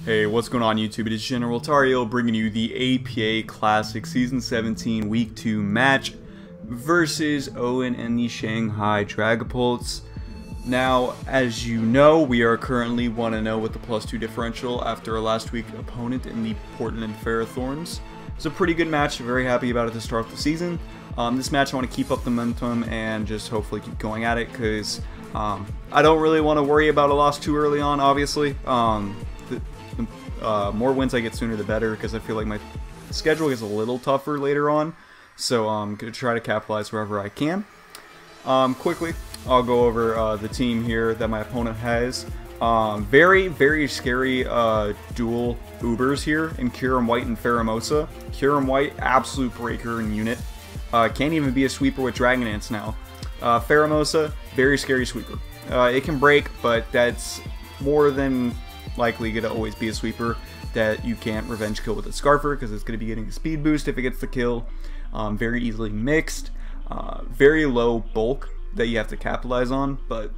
Hey, what's going on YouTube? It is GeneralTarheel bringing you the APA Classic Season 17 Week 2 match versus Owen and the Shanghai Dragapults. Now, as you know, we are currently 1-0 with the +2 differential after our last week opponent in the Portland Ferrothorns. It's a pretty good match, very happy about it to start the season. This match I want to keep up the momentum and just hopefully keep going at it because I don't really want to worry about a loss too early on, obviously. More wins I get sooner the better because I feel like my schedule gets a little tougher later on. So I'm going to try to capitalize wherever I can. Quickly, I'll go over the team here that my opponent has. Very, very scary dual Ubers here in Kyurem-White and Pheromosa. Kyurem-White, absolute breaker in unit. Can't even be a sweeper with Dragon Ants now. Pheromosa, very scary sweeper. It can break, but that's more than likely going to always be a sweeper that you can't revenge kill with a Scarfer because it's going to be getting a speed boost if it gets the kill. Very easily mixed. Very low bulk that you have to capitalize on, but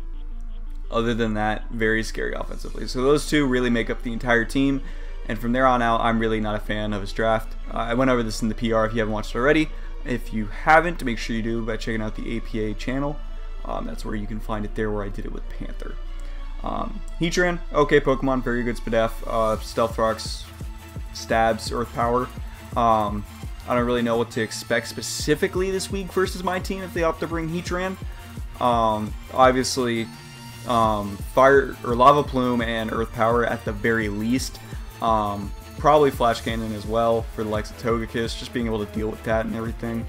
other than that, very scary offensively. So those two really make up the entire team, and from there on out, I'm really not a fan of his draft. I went over this in the PR if you haven't watched it already. If you haven't, make sure you do by checking out the APA channel. That's where you can find it there where I did it with Panther. Heatran, okay Pokemon, very good Spadef, Stealth Rocks, Stabs, Earth Power. I don't really know what to expect specifically this week versus my team if they opt to bring Heatran. Obviously, Fire or Lava Plume and Earth Power at the very least. Probably Flash Cannon as well for the likes of Togekiss, just being able to deal with that and everything.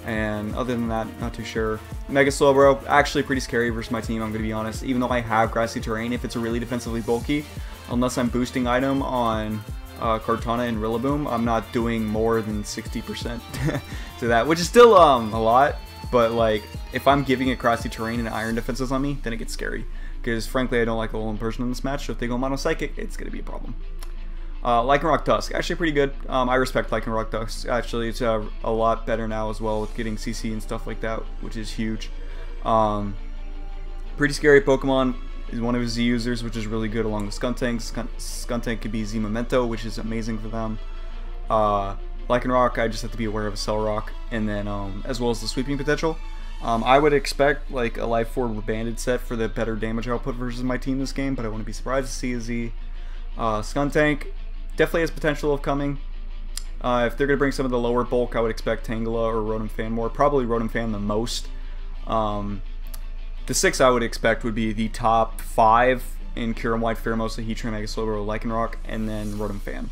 And other than that, not too sure. Mega Slowbro, actually pretty scary versus my team, I'm going to be honest. Even though I have Grassy Terrain, if it's a really defensively bulky, unless I'm boosting item on Kartana and Rillaboom, I'm not doing more than 60% to that, which is still a lot. But like, if I'm giving it Grassy Terrain and Iron defenses on me, then it gets scary. Because frankly, I don't like the Alolan person in this match, so if they go Mono Psychic, it's going to be a problem. Lycanroc Dusk, actually pretty good. I respect Lycanroc Dusk. Actually, it's a lot better now as well with getting CC and stuff like that, which is huge. Pretty scary Pokemon is one of his Z users, which is really good along with Skuntank. Skuntank could be Z Memento, which is amazing for them. Lycanroc, I just have to be aware of a Cell Rock, and then as well as the sweeping potential. I would expect like a Life Orb Banded set for the better damage output versus my team this game, but I wouldn't be surprised to see a Z. Skuntank definitely has potential of coming. If they're going to bring some of the lower bulk, I would expect Tangela or Rotom Fan more. Probably Rotom Fan the most. The 6 I would expect would be the top 5 in Kyurem-White, Pheromosa, Heatran, Mega Slowbro, Lycanroc, and then Rotom Fan.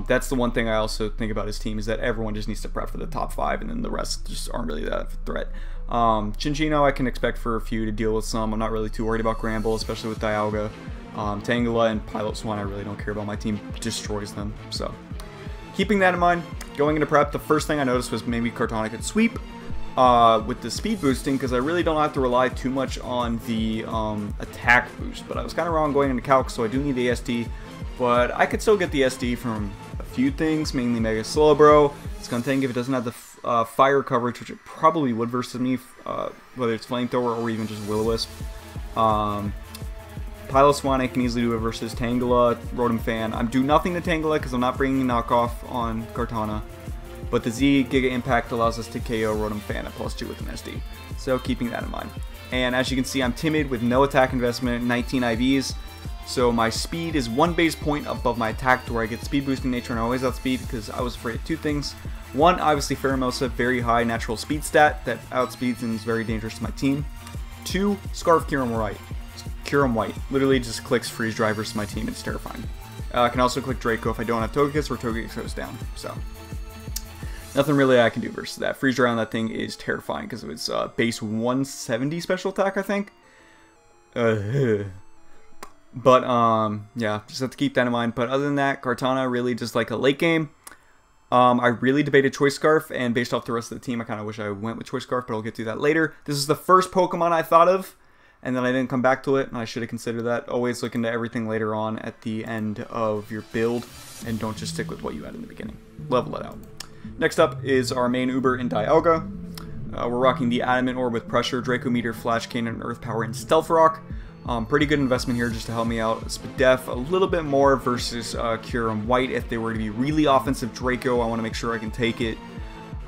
That's the one thing I also think about his team is that everyone just needs to prep for the top 5, and then the rest just aren't really that of a threat. Chinchino I can expect for a few to deal with some. I'm not really too worried about Gramble, especially with Dialga. Tangela and Pilot Swan I really don't care about. My team destroys them. So keeping that in mind, going into prep, the first thing I noticed was maybe Kartana could sweep with the speed boosting because I really don't have to rely too much on the attack boost. But I was kind of wrong going into Calc, so I do need the SD. But I could still get the SD from a few things, mainly Mega Slowbro. Skuntank if it doesn't have the fire coverage, which it probably would versus me, whether it's Flamethrower or even just Will-O-Wisp. Piloswine I can easily do it versus Tangela, Rotom Fan. I'm do nothing to Tangela because I'm not bringing knockoff on Kartana. But the Z Giga Impact allows us to KO Rotom Fan at +2 with an SD. So keeping that in mind. And as you can see, I'm timid with no attack investment, 19 IVs. So my speed is 1 base point above my attack to where I get speed boosting nature and I always outspeed because I was afraid of 2 things. 1, obviously Pheromosa, very high natural speed stat that outspeeds and is very dangerous to my team. 2, Scarf Kyurem-White. Literally just clicks Freeze Drive versus my team. It's terrifying. I can also click Draco if I don't have Togekiss or Togekiss goes down. So nothing really I can do versus that. Freeze Drive on that thing is terrifying because of its base 170 special attack, I think. But yeah, just have to keep that in mind. But other than that, Kartana really just like a late game. I really debated Choice Scarf, and based off the rest of the team, I kind of wish I went with Choice Scarf, but I'll get to that later. This is the first Pokemon I thought of, and then I didn't come back to it, and I should have considered that. Always look into everything later on at the end of your build, and don't just stick with what you had in the beginning. Level it out. Next up is our main Uber in Dialga. We're rocking the Adamant Orb with Pressure, Draco Meter, Flash Cannon, Earth Power, and Stealth Rock. Pretty good investment here just to help me out. Spadef a little bit more versus Kyurem-White. If they were to be really offensive Draco, I want to make sure I can take it.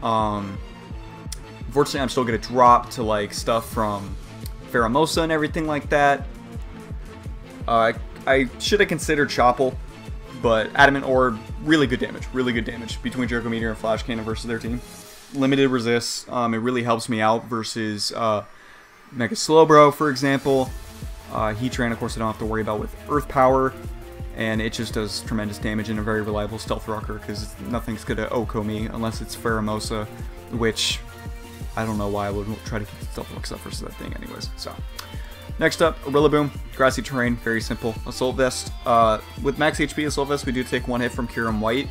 Unfortunately, I'm still going to drop to like stuff from Pheromosa and everything like that. I should have considered Chopple, but Adamant Orb, really good damage between Draco Meteor and Flash Cannon versus their team. Limited resists, it really helps me out versus Mega Slowbro, for example. Heatran, of course, I don't have to worry about with Earth Power, and it just does tremendous damage and a very reliable Stealth Rocker, because nothing's going to OHKO me unless it's Pheromosa, which I don't know why I would try to keep the Stealth Rock stuff versus that thing anyways. So, next up, Rillaboom, Grassy Terrain, very simple. Assault Vest. With max HP Assault Vest, we do take one hit from Kyurem-White,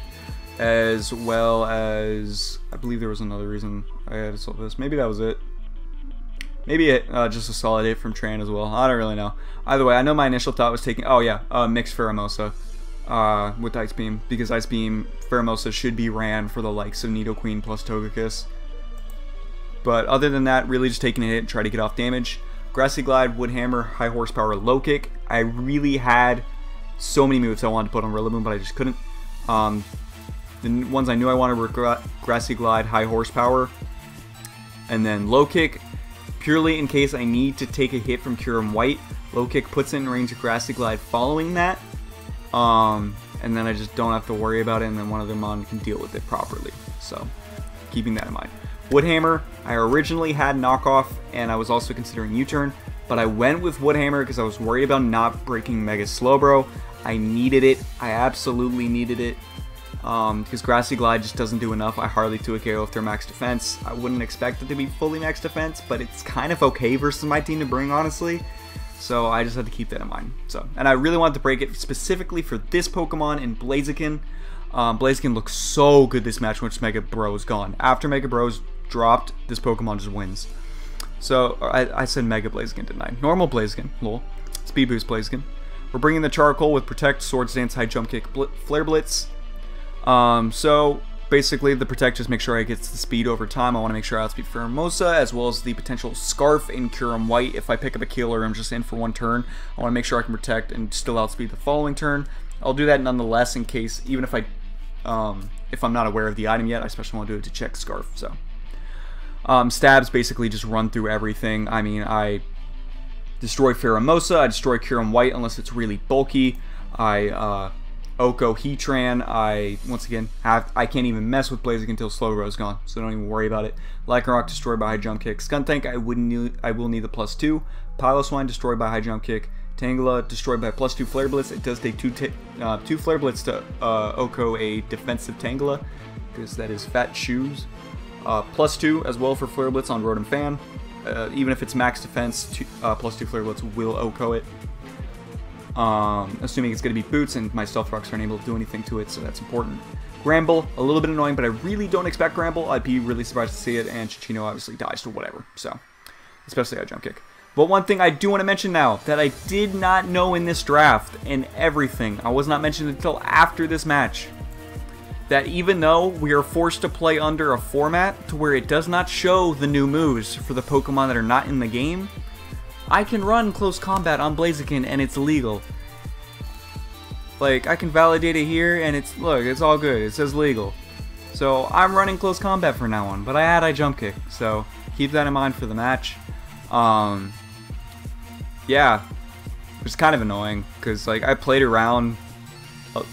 as well as, I believe there was another reason I had Assault Vest. Maybe that was it. Maybe just a solid hit from Tran as well. I don't really know. Either way, I know my initial thought was taking, mixed Pheromosa with Ice Beam, because Ice Beam Pheromosa should be ran for the likes of Nidoqueen plus Togekiss. But other than that, really just taking a hit and try to get off damage. Grassy Glide, Wood Hammer, High Horsepower, Low Kick. I really had so many moves I wanted to put on Rillaboom, but I just couldn't. The ones I knew I wanted were Grassy Glide, High Horsepower, and then Low Kick. Purely in case I need to take a hit from Kyurem-White. Low Kick puts it in range of Grassy Glide following that. And then I just don't have to worry about it, and then one of them can deal with it properly. So, keeping that in mind. Wood Hammer, I originally had Knockoff, and I was also considering U-Turn, but I went with Wood Hammer because I was worried about not breaking Mega Slowbro. I needed it. I absolutely needed it. Because Grassy Glide just doesn't do enough. I hardly 2-KO if they're max defense. I wouldn't expect it to be fully max defense, but it's kind of okay versus my team to bring, honestly. So I just had to keep that in mind. So, and I really wanted to break it specifically for this Pokemon in Blaziken. Blaziken looks so good this match once Mega Bro's gone. After Mega Bro's dropped, this Pokemon just wins. So I said Mega Blaziken, didn't I? Normal Blaziken, lol. Speed Boost Blaziken. We're bringing the Charcoal with Protect, Swords Dance, High Jump Kick, Flare Blitz. So basically the Protect just make sure I get the speed over time. I want to make sure I outspeed Pheromosa, as well as the potential Scarf in Kyurem-White. If I pick up a kill or I'm just in for one turn, I want to make sure I can Protect and still outspeed the following turn. I'll do that nonetheless in case, even if if I'm not aware of the item yet, I especially want to do it to check Scarf. So Stabs basically just run through everything. I mean, I destroy Pheromosa, I destroy Kyurem-White unless it's really bulky. I OHKO Heatran. I can't even mess with Blaziken until Slowbro's gone, so don't even worry about it. Lycanroc destroyed by High Jump Kick. Skuntank, I will need the +2. Piloswine destroyed by High Jump Kick. Tangela destroyed by +2 Flare Blitz. It does take two Flare Blitz to OHKO a defensive Tangela, because that is fat shoes. +2 as well for Flare Blitz on Rotom Fan. Even if it's max defense, +2 Flare Blitz will OHKO it. Assuming it's going to be Boots and my Stealth Rocks aren't able to do anything to it, so that's important. Gramble, a little bit annoying, but I really don't expect Gramble. I'd be really surprised to see it, and Chichino obviously dies to whatever, so especially a Jump Kick. But one thing I do want to mention now that I did not know in this draft and everything, I was not mentioned until after this match, that even though we are forced to play under a format to where it does not show the new moves for the Pokemon that are not in the game, I can run close combat on Blaziken and it's legal. Like, I can validate it here and look, it's all good. It says legal. So I'm running close combat from now on, but I had a Jump Kick, so keep that in mind for the match. Yeah, it's kind of annoying because like I played around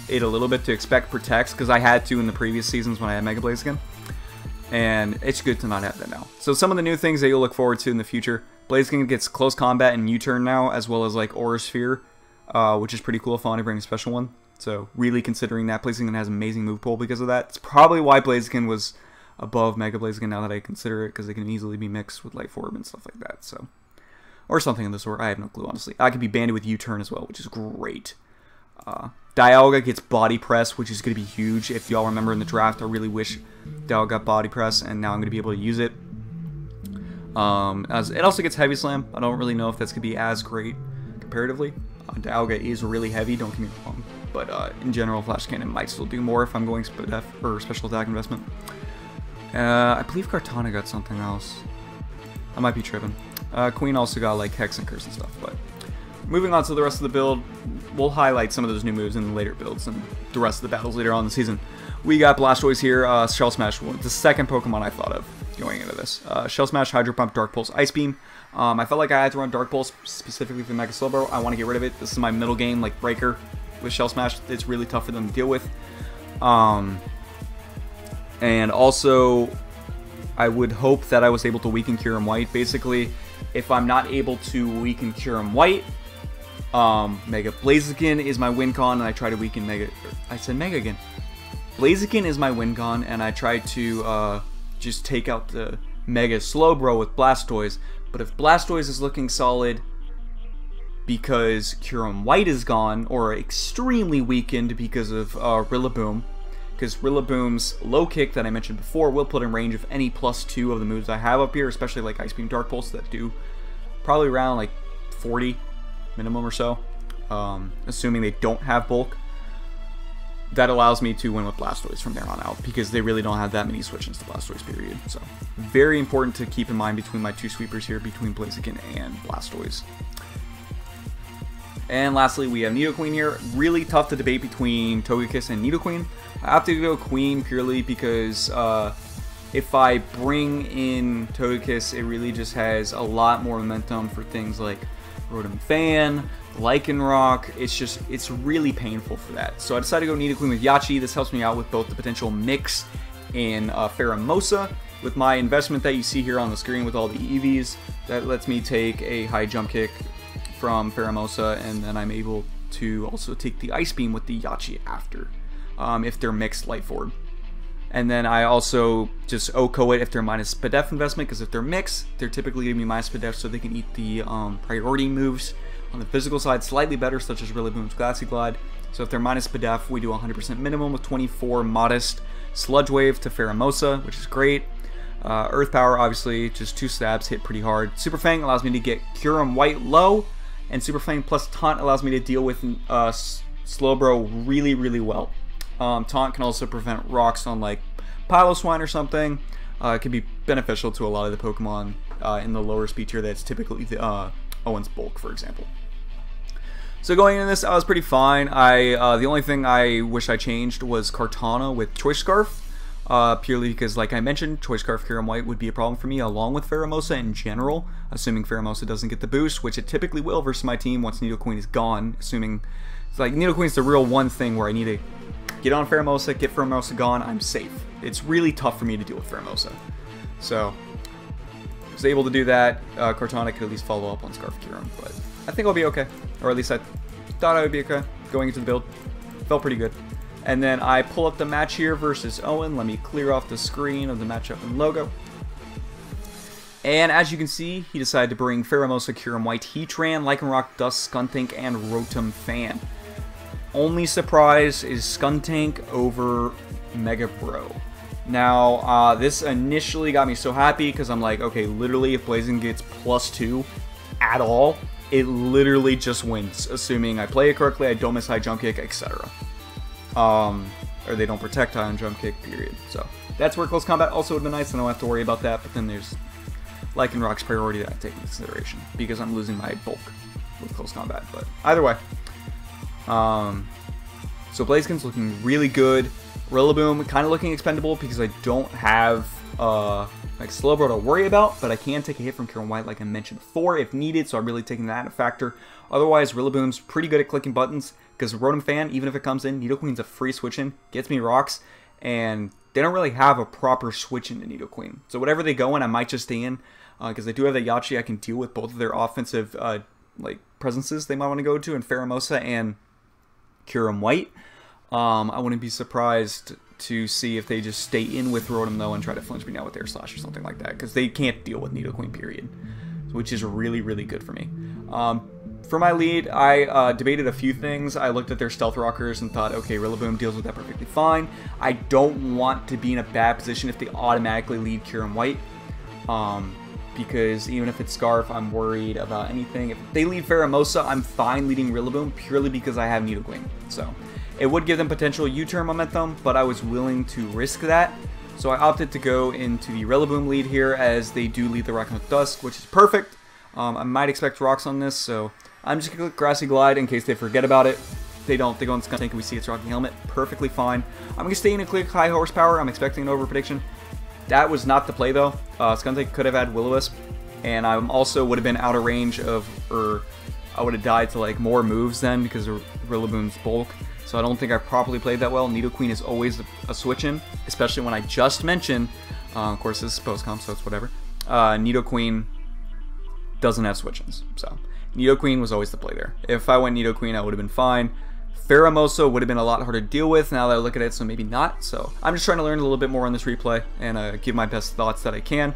it a little bit to expect Protects because I had to in the previous seasons when I had Mega Blaziken, and it's good to not have that now. So some of the new things that you'll look forward to in the future: Blaziken gets close combat and U-turn now, as well as like Aura Sphere, which is pretty cool if I want to bring a special one. So really considering that, Blaziken has amazing move pool because of that. It's probably why Blaziken was above Mega Blaziken now that I consider it, because they can easily be mixed with Life Orb and stuff like that. So. Or something of the sort. I have no clue, honestly. I can be banded with U-turn as well, which is great. Dialga gets Body Press, which is going to be huge. If y'all remember in the draft, I really wish Dialga got Body Press, and now I'm going to be able to use it. As it also gets Heavy Slam. I don't really know if that's going to be as great comparatively. Dialga is really heavy, don't get me wrong. But in general, Flash Cannon might still do more if I'm going special attack investment. I believe Kartana got something else. I might be tripping. Queen also got like Hex and Curse and stuff, but moving on to the rest of the build, we'll highlight some of those new moves in the later builds and the rest of the battles later on in the season. We got Blastoise here, Shell Smash, the second Pokemon I thought of going into this. Shell Smash, Hydro Pump, Dark Pulse, Ice Beam. I felt like I had to run Dark Pulse specifically for Mega Slowbro. I want to get rid of it. This is my middle game, like breaker with Shell Smash. It's really tough for them to deal with. And also, I would hope that I was able to weaken Kyurem-White. Basically, if I'm not able to weaken Kyurem-White, Mega Blaziken is my win con, and I try to weaken Mega... I said Mega again. Blaziken is my win con, and I try to just take out the Mega Slowbro with Blastoise. But if Blastoise is looking solid because Kyurem-White is gone, or extremely weakened because of Rillaboom, because Rillaboom's low kick that I mentioned before will put in range of any +2 of the moves I have up here, especially like Ice Beam, Dark Pulse that do probably around like 40 minimum or so, assuming they don't have bulk. That allows me to win with Blastoise from there on out, because they really don't have that many switch-ins to Blastoise, period. So, very important to keep in mind between my two sweepers here, between Blaziken and Blastoise. And lastly, we have Nidoqueen here. Really tough to debate between Togekiss and Nidoqueen. I have to go Queen purely because if I bring in Togekiss, it really just has a lot more momentum for things like Rotom Fan, Lycanroc. It's really painful for that. So I decided to go Nidoqueen with Yachi. This helps me out with both the potential mix in Pheromosa. With my investment that you see here on the screen with all the EVs, that lets me take a high jump kick from Pheromosa, and then I'm able to also take the Ice Beam with the Yachi after, if they're mixed light forward. And then I also just OHKO it if they're minus Spadef investment, because if they're mixed, they're typically giving me minus Spadef so they can eat the priority moves on the physical side slightly better, such as Rillaboom's Glassy Glide. So if they're minus Spadef, we do 100% minimum with 24 modest Sludge Wave to Pheromosa, which is great. Earth Power, obviously, just 2 stabs, hit pretty hard. Super Fang allows me to get Kyurem-White low, and Super Fang plus Taunt allows me to deal with Slowbro really, really well. Taunt can also prevent rocks on like Piloswine or something. It can be beneficial to a lot of the Pokemon in the lower speed tier that's typically the Owen's Bulk, for example. So going into this, I was pretty fine. The only thing I wish I changed was Kartana with Choice Scarf. Purely because, like I mentioned, Choice Scarf Kyurem-White would be a problem for me, along with Pheromosa in general, assuming Pheromosa doesn't get the boost, which it typically will versus my team once Nidoqueen is gone, assuming... It's like, Nidoqueen's the real one thing where I need to get on Pheromosa, get Pheromosa gone, I'm safe. It's really tough for me to deal with Pheromosa. So, I was able to do that. Kartana could at least follow up on Scarf Kyurem, but I think I'll be okay. Or at least I thought I would be okay going into the build. Felt pretty good. And then I pull up the match here versus Owen. Let me clear off the screen of the matchup and logo. And as you can see, he decided to bring Pheromosa, Kyurem-White, Heatran, Lycanroc, Dust, Skuntank, and Rotom Fan. Only surprise is Skuntank over Mega Bro. Now, this initially got me so happy because I'm like, okay, literally if Blaziken gets +2 at all, it literally just wins, assuming I play it correctly, I don't miss high jump kick, etc. Or they don't protect high on jump kick, period. So that's where close combat also would have been nice, and I don't have to worry about that. But then there's Lycanroc's priority that I take into consideration because I'm losing my bulk with close combat. But either way, so Blaziken's looking really good. Rillaboom kind of looking expendable because I don't have like Slowbro to worry about, but I can take a hit from Kyurem-White like I mentioned before if needed, so I'm really taking that a factor. Otherwise, Rillaboom's pretty good at clicking buttons because Rotom Fan, even if it comes in, Nidoqueen's a free switch-in, gets me rocks, and they don't really have a proper switch-in to Nidoqueen. So whatever they go in, I might just stay in because I do have the Yachi. I can deal with both of their offensive like presences they might want to go to in Pheromosa and Kyurem-White. I wouldn't be surprised to see if they just stay in with Rotom though and try to flinch me now with Air Slash or something like that, because they can't deal with Nidoqueen, period, which is really, really good for me. For my lead, I debated a few things. I looked at their Stealth Rockers and thought, okay, Rillaboom deals with that perfectly fine. I don't want to be in a bad position if they automatically lead Kyurem-White, because even if it's Scarf, I'm worried about anything. If they lead Pheromosa, I'm fine leading Rillaboom purely because I have Nidoqueen. So it would give them potential U-turn momentum, but I was willing to risk that. So I opted to go into the Rillaboom lead here, as they do lead the Rock Dusk, which is perfect. I might expect rocks on this, so I'm just going to click Grassy Glide in case they forget about it. They don't. They go in Skunk Tank and we see its Rocky Helmet. Perfectly fine. I'm going to stay in a click High Horsepower. I'm expecting an over prediction. That was not the play though. Skunk Tank could have had Will-O-Wisp. And I also would have been out of range of, or I would have died to like more moves then because of Rillaboom's bulk. So I don't think I properly played that well. Nidoqueen is always a switch-in, especially when I just mentioned, of course this is post-comp, so it's whatever. Nidoqueen doesn't have switch-ins, so Nidoqueen was always the play there. If I went Nidoqueen, I would have been fine. Pheromosa would have been a lot harder to deal with now that I look at it, so maybe not. So I'm just trying to learn a little bit more on this replay and give my best thoughts that I can.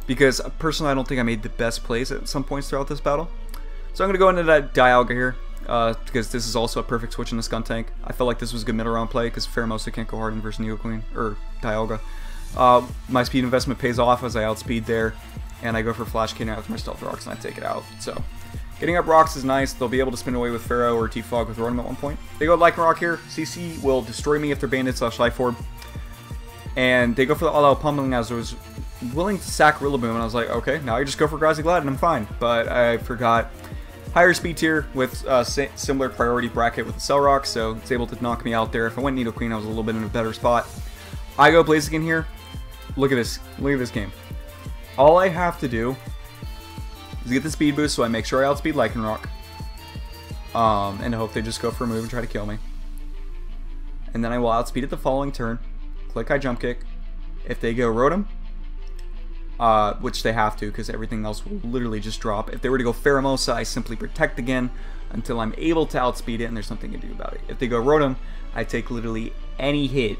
Because personally, I don't think I made the best plays at some points throughout this battle. So I'm going to go into that Dialga here. Because this is also a perfect switch in the Skunk Tank. I felt like this was a good middle round play because Pheromosa can't go hard in versus Nidoqueen or Dialga. My speed investment pays off as I outspeed there, and I go for Flash Cannon after my Stealth Rocks and I take it out. So getting up rocks is nice. They'll be able to spin away with Pharaoh or T-Fog with Rotom at one point. They go Lycan Rock here. CC will destroy me if they're Bandit/Life Orb. And they go for the all-out pummeling as I was willing to sack Rillaboom, and I was like, okay, now I just go for Grassy Glide and I'm fine. But I forgot higher speed tier with similar priority bracket with the Cell Rock, so it's able to knock me out there. If I went Nidoqueen, I was a little bit in a better spot. I go Blaziken here. Look at this. Look at this game. All I have to do is get the speed boost, so I make sure I outspeed Lycan Rock. And hope they just go for a move and try to kill me. And then I will outspeed it the following turn. Click High Jump Kick. If they go Rotom, which they have to because everything else will literally just drop. If they were to go Pheromosa, I simply protect again until I'm able to outspeed it and there's nothing to do about it. If they go Rotom, I take literally any hit.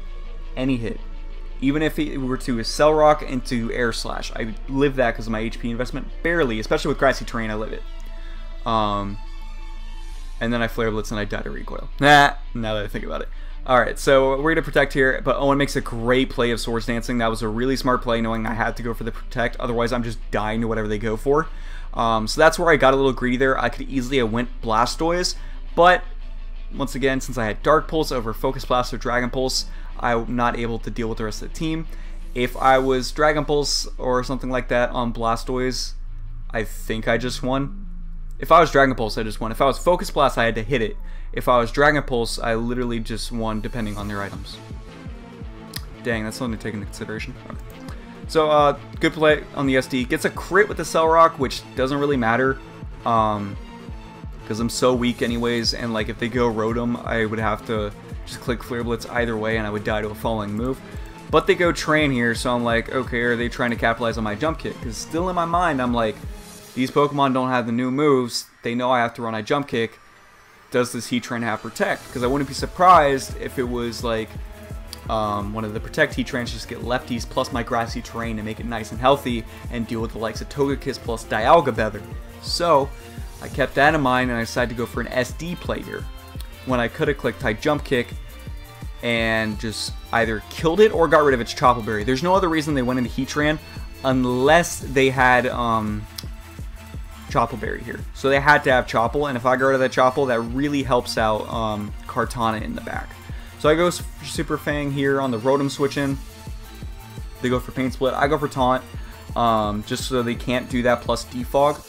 Even if it were to Cell Rock into Air Slash, I live that because of my HP investment. Barely, especially with Grassy Terrain, I live it. And then I Flare Blitz and I die to Recoil. Now that I think about it. Alright, so we're going to protect here, but Owen makes a great play of Swords Dancing. That was a really smart play, knowing I had to go for the protect. Otherwise, I'm just dying to whatever they go for. So that's where I got a little greedy there. I could easily have went Blastoise, but once again, since I had Dark Pulse over Focus Blast or Dragon Pulse, I'm not able to deal with the rest of the team. If I was Dragon Pulse or something like that on Blastoise, I think I just won. If I was Dragon Pulse, I just won. If I was Focus Blast, I had to hit it. If I was Dragon Pulse, I literally just won depending on their items. Dang, that's something to take into consideration. Okay. So, good play on the SD. Gets a crit with the Cell Rock, which doesn't really matter. Because I'm so weak anyways, and like if they go Rotom, I would have to just click Flare Blitz either way, and I would die to a falling move. But they go Train here, so I'm like, okay, are they trying to capitalize on my Jump Kick? Because still in my mind, I'm like, these Pokemon don't have the new moves. They know I have to run a Jump Kick. Does this Heatran have Protect? Because I wouldn't be surprised if it was like one of the Protect Heatrans just get lefties plus my Grassy Terrain to make it nice and healthy and deal with the likes of Togekiss plus Dialga better. So I kept that in mind and I decided to go for an SD play here when I could have clicked High Jump Kick and just either killed it or got rid of its Chople Berry. There's no other reason they went into Heatran unless they had Chople Berry here. So they had to have Chople, and if I get rid of that Chople, that really helps out Kartana in the back. So I go Super Fang here on the Rotom switch in. They go for Pain Split. I go for Taunt, just so they can't do that plus Defog.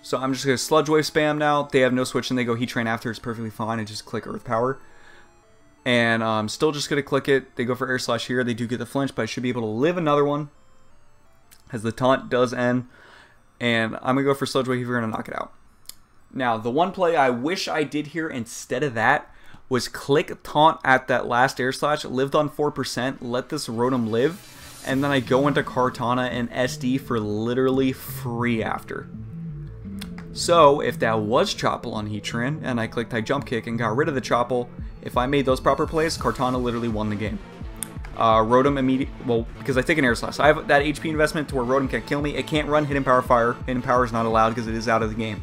So I'm just going to Sludge Wave spam now. They have no switch and they go Heatran after. It's perfectly fine. I just click Earth Power. And I'm still just going to click it. They go for Air Slash here. They do get the flinch, but I should be able to live another one as the taunt does end. And I'm going to go for Sludge Wave here and knock it out. Now, the one play I wish I did here instead of that was click Taunt at that last Air Slash. It lived on 4%. Let this Rotom live. And then I go into Kartana and SD for literally free after. So, if that was Chople on Heatran, and I clicked High Jump Kick and got rid of the Chople, if I made those proper plays, Kartana literally won the game. Rotom immediately, well, because I take an Air Slash. I have that HP investment to where Rotom can't kill me. It can't run Hidden Power Fire. Hidden Power is not allowed because it is out of the game.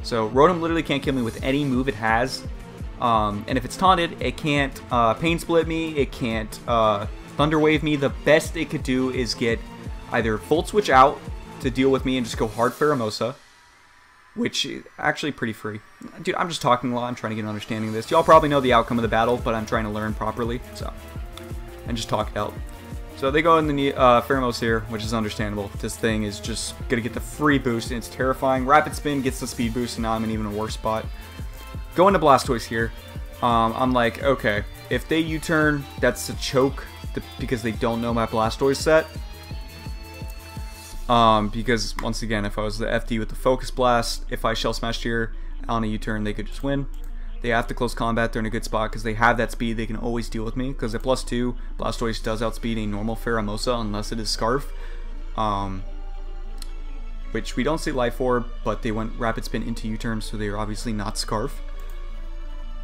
So, Rotom literally can't kill me with any move it has. And if it's taunted, it can't Pain Split me. It can't Thunder Wave me. The best it could do is get either Volt Switch out to deal with me and just go hard Pheromosa, which is actually pretty free. Dude, I'm just talking a lot. I'm trying to get an understanding of this. Y'all probably know the outcome of the battle, but I'm trying to learn properly, so. And just talk it out. So they go in the Pheromosa here, which is understandable. This thing is just going to get the free boost, and it's terrifying. Rapid Spin gets the speed boost, and now I'm in even a worse spot. Go into Blastoise here. I'm like, okay, if they U-turn, that's a choke because they don't know my Blastoise set. Because, once again, if I was the FD with the Focus Blast, if I Shell Smashed here on a U-turn, they could just win. They have to close combat. They're in a good spot because they have that speed. They can always deal with me because at +2, Blastoise does outspeed a normal Pheromosa unless it is Scarf. Which we don't see Life Orb, but they went Rapid Spin into U-turn, so they are obviously not Scarf.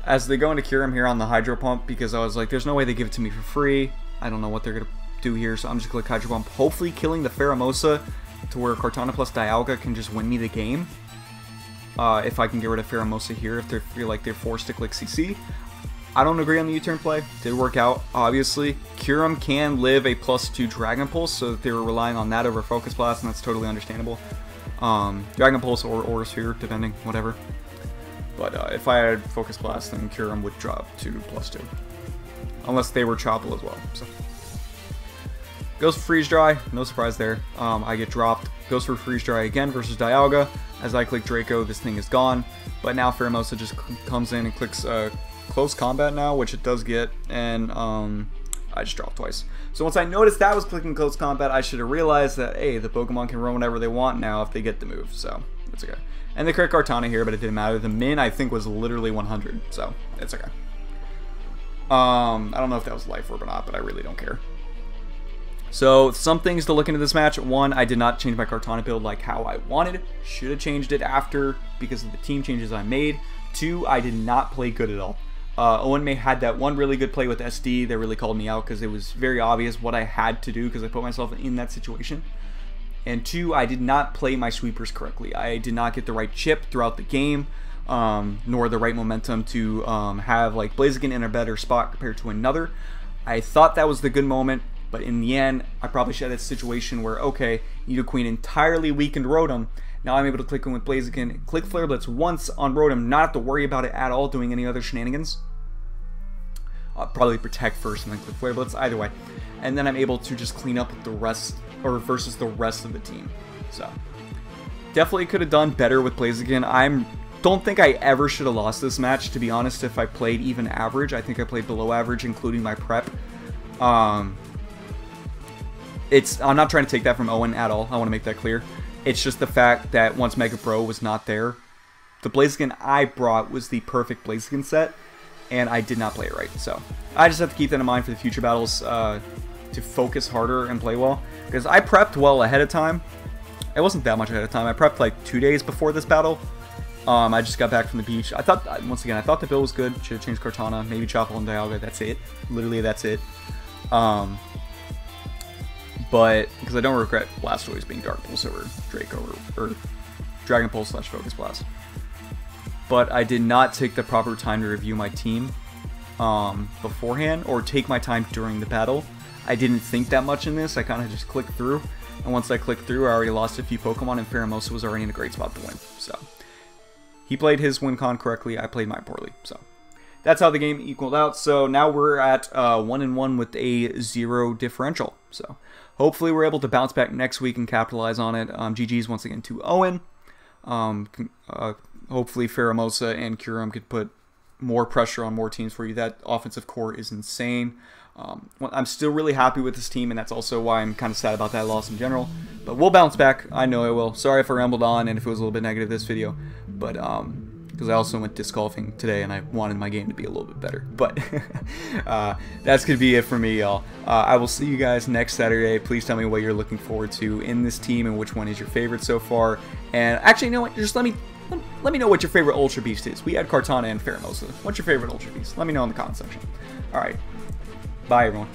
As they go into Kyurem here on the Hydro Pump, because I was like, there's no way they give it to me for free. I don't know what they're going to do here, so I'm just going to click Hydro Pump, hopefully killing the Pheromosa to where Kartana plus Dialga can just win me the game. If I can get rid of Pheromosa here, if they feel like they're forced to click CC. I don't agree on the U-turn play. Did work out, obviously. Kyurem can live a +2 Dragon Pulse, so they were relying on that over Focus Blast, and that's totally understandable. Dragon Pulse or Sphere, depending, whatever. But if I had Focus Blast, then Kyurem would drop to +2. Unless they were Choppable as well. So. Goes for Freeze Dry, no surprise there. I get dropped. Goes for Freeze Dry again versus Dialga. As I click Draco, this thing is gone. But now Pheromosa just comes in and clicks Close Combat now, which it does get. And I just dropped twice. So once I noticed that was clicking Close Combat, I should have realized that, hey, the Pokemon can run whatever they want now if they get the move. So it's okay. And they crit Kartana here, but it didn't matter. The min, I think, was literally 100. So it's okay. I don't know if that was Life Orb or not, but I really don't care. So, some things to look into this match. One, I did not change my Kartana build like how I wanted. Should have changed it after because of the team changes I made. Two, I did not play good at all. Owen May had that one really good play with SD that really called me out because it was very obvious what I had to do because I put myself in that situation. And two, I did not play my sweepers correctly. I did not get the right chip throughout the game, nor the right momentum to have like Blaziken in a better spot compared to another. I thought that was the good moment. But in the end, I probably should have that situation where, okay, Nidoqueen entirely weakened Rotom. Now I'm able to click in with Blaziken, click Flare Blitz once on Rotom, not have to worry about it at all doing any other shenanigans. I'll probably Protect first and then click Flare Blitz, either way. And then I'm able to just clean up with the rest, or versus the rest of the team. So, definitely could have done better with Blaziken. Don't think I ever should have lost this match, to be honest, if I played even average. I think I played below average, including my prep. I'm not trying to take that from Owen at all. I want to make that clear. It's just the fact that once Mega Bro was not there, the Blaziken I brought was the perfect Blaziken set, and I did not play it right. So I just have to keep that in mind for the future battles to focus harder and play well. Because I prepped well ahead of time. It wasn't that much ahead of time. I prepped like 2 days before this battle. I just got back from the beach. I thought, once again, I thought the build was good. Should have changed Kartana, maybe Choppable and Dialga. That's it. Literally, that's it. But, because I don't regret Blastoise being Dark Pulse over Draco or Dragon Pulse / Focus Blast. But I did not take the proper time to review my team beforehand or take my time during the battle. I didn't think that much in this. I kind of just clicked through. And once I clicked through, I already lost a few Pokemon and Pheromosa was already in a great spot to win. So, he played his win con correctly. I played mine poorly. So, that's how the game equaled out. So, now we're at 1-1 with a 0 differential. So, hopefully we're able to bounce back next week and capitalize on it. GG's once again to Owen. Hopefully Pheromosa and Kyurem could put more pressure on more teams for you. That offensive core is insane. I'm still really happy with this team, and that's also why I'm kind of sad about that loss in general. But we'll bounce back. I know I will. Sorry if I rambled on and if it was a little bit negative this video. But because I also went disc golfing today and I wanted my game to be a little bit better. But that's going to be it for me, y'all. I will see you guys next Saturday. Please tell me what you're looking forward to in this team and which one is your favorite so far. And actually, you know what? Just let me know what your favorite Ultra Beast is. We had Kartana and Pheromosa. What's your favorite Ultra Beast? Let me know in the comment section. Alright. Bye, everyone.